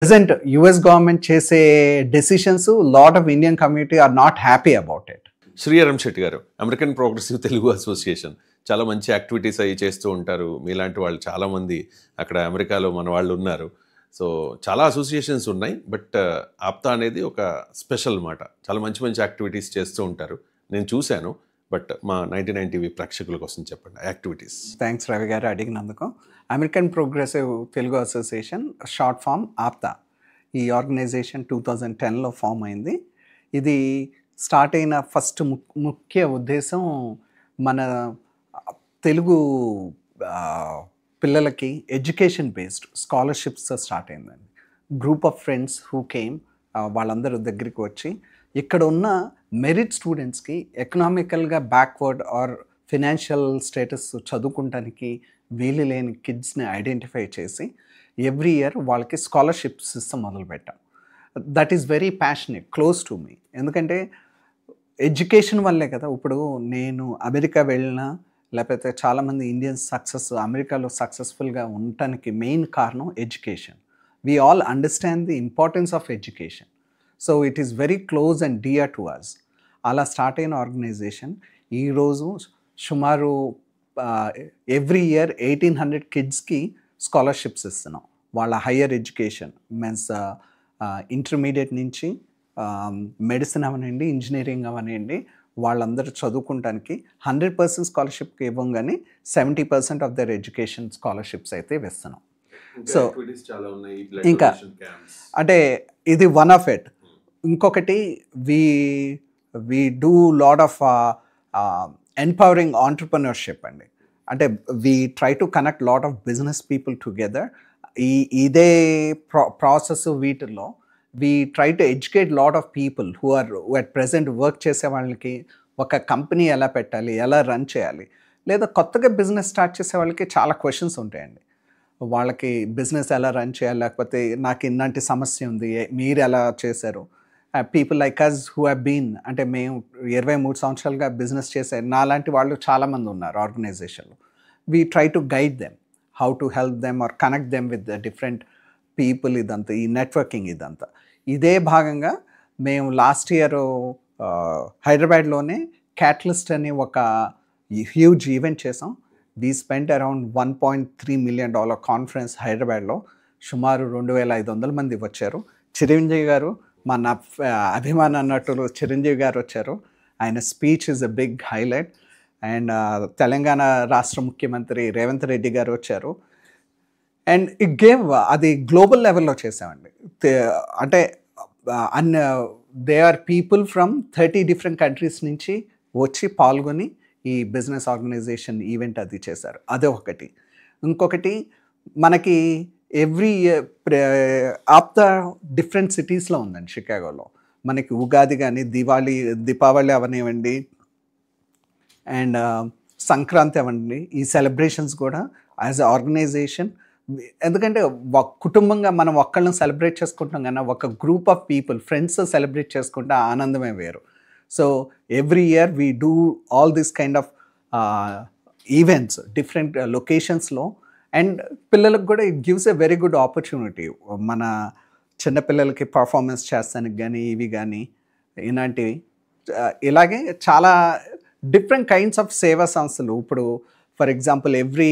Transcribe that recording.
Present US government చేసే decisions, lot of Indian community are not happy about it. Sriram Shetty గారు, American progressive Telugu association చాలా మంచి activities అవి చేస్తూ ఉంటారు. మీలాంటి వాళ్ళు చాలామంది అక్కడ అమెరికాలో మన వాళ్ళు ఉన్నారు. సో చాలా అసోసియేషన్స్ ఉన్నాయి, బట్ ఆప్తా అనేది ఒక స్పెషల్ మాట. చాలా మంచి మంచి యాక్టివిటీస్ చేస్తూ ఉంటారు, నేను చూశాను. బట్ మా 99 టీవీ ప్రేక్షకుల కోసం చెప్పండి యాక్టివిటీస్. థ్యాంక్స్ రవి గారు అడిగినందుకు. American progressive Telugu association, short form APTA, ఈ ఆర్గనైజేషన్ 2010లో ఫామ్ అయింది. ఇది స్టార్ట్ అయిన ఫస్ట్ ముఖ్య ఉద్దేశం మన తెలుగు పిల్లలకి ఎడ్యుకేషన్ బేస్డ్ స్కాలర్షిప్స్ స్టార్ట్ అయిందండి. Group of friends who came, వాళ్ళందరూ దగ్గరికి వచ్చి ఇక్కడ ఉన్న మెరిట్ స్టూడెంట్స్కి ఎకనామికల్గా బ్యాక్వర్డ్ ఆర్ ఫినాన్షియల్ స్టేటస్ చదువుకుంటానికి వీలు లేని కిడ్స్ని ఐడెంటిఫై చేసి ఎవ్రీ ఇయర్ వాళ్ళకి స్కాలర్షిప్ సిస్టమ్ మొదలుపెట్టాం. That is very passionate, close to me. ఎందుకంటే ఎడ్యుకేషన్ వల్లే కదా ఇప్పుడు నేను అమెరికా వెళ్ళినా, లేకపోతే చాలామంది ఇండియన్స్ అమెరికాలో సక్సెస్ఫుల్గా ఉండటానికి మెయిన్ కారణం education. We all understand the importance of education. So it is very close and dear to us. అలా స్టార్ట్ అయిన ఆర్గనైజేషన్ ఈరోజు సుమారు ఎవ్రీ ఇయర్ 1800 కిడ్స్కి స్కాలర్షిప్స్ ఇస్తున్నాం. వాళ్ళ హయ్యర్ ఎడ్యుకేషన్ మీన్స్ ఇంటర్మీడియట్ నుంచి మెడిసిన్ అవనండి, ఇంజనీరింగ్ అవనండి, వాళ్ళందరూ చదువుకుంటానికి 100% స్కాలర్షిప్కి ఇవ్వంగానే 70% ఆఫ్ దర్ ఎడ్యుకేషన్ స్కాలర్షిప్స్ అయితే ఇస్తున్నాం. సో ఇంకా అంటే ఇది వన్ ఆఫ్ ఇట్. ఇంకొకటి we do lot of empowering entrepreneurship అండి. అంటే we try to connect lot of business people together. ఇదే ప్రాసెస్ వీటిల్లో we try to educate lot of people who at present work చేసే వాళ్ళకి ఒక కంపెనీ ఎలా పెట్టాలి, ఎలా రన్ చేయాలి, లేదా కొత్తగా బిజినెస్ స్టార్ట్ చేసే వాళ్ళకి చాలా క్వశ్చన్స్ ఉంటాయండి. వాళ్ళకి బిజినెస్ ఎలా రన్ చేయాలి, లేకపోతే నాకు ఇలాంటి సమస్య ఉంది, మీరు ఎలా చేశారు. People like us who have been, అంటే మేము 23 సంవత్సరాలుగా బిజినెస్ చేశారు, నాలాంటి వాళ్ళు చాలామంది ఉన్నారు ఆర్గనైజేషన్లో. We try to guide them how to help them or connect them with the different people. ఇదంతా ఈ నెట్వర్కింగ్ ఇదంతా. ఇదే భాగంగా మేము లాస్ట్ ఇయర్ హైదరాబాద్లోనే క్యాటలిస్ట్ అని ఒక హ్యూజ్ ఈవెంట్ చేసాం. We spent around $1.3 million conference హైదరాబాద్లో. సుమారు 2500 మంది వచ్చారు. చిరంజీవి గారు, మన అభిమాన నటులు చిరంజీవి గారు వచ్చారు. ఆయన speech is a big highlight. And Telangana రాష్ట్ర ముఖ్యమంత్రి రేవంత్ రెడ్డి గారు వచ్చారు. అండ్ ఇట్ గేవ్, అది గ్లోబల్ లెవెల్లో చేసామండి. అంటే they are people from 30 different countries నుంచి వచ్చి పాల్గొని ఈ బిజినెస్ ఆర్గనైజేషన్ ఈవెంట్ అది చేశారు. అదే ఒకటి. ఇంకొకటి మనకి ఎవ్రీ ఇయర్ ఆప్తా డిఫరెంట్ సిటీస్లో ఉందండి. షికాగోలో మనకి ఉగాది కానీ, దీపావళి అవనివ్వండి, అండ్ సంక్రాంతి అవ్వండి, ఈ సెలబ్రేషన్స్ కూడా యాజ్ ఎ ఆర్గనైజేషన్. ఎందుకంటే కుటుంబంగా మనం ఒక్కళ్ళని సెలబ్రేట్ చేసుకుంటాం కన్నా ఒక group of people, friends celebrate చేసుకుంటే ఆనందమే వేరు. So every year we do all this kind of events different లొకేషన్స్లో. అండ్ పిల్లలకు కూడా it gives a very good opportunity. మన చిన్నపిల్లలకి పర్ఫార్మెన్స్ చేస్తానికి కానీ, ఇవి కానీ ఇలాంటివి. ఇలాగే చాలా డిఫరెంట్ కైండ్స్ ఆఫ్ సేవా సంస్థలు. ఇప్పుడు ఫర్ ఎగ్జాంపుల్ ఎవ్రీ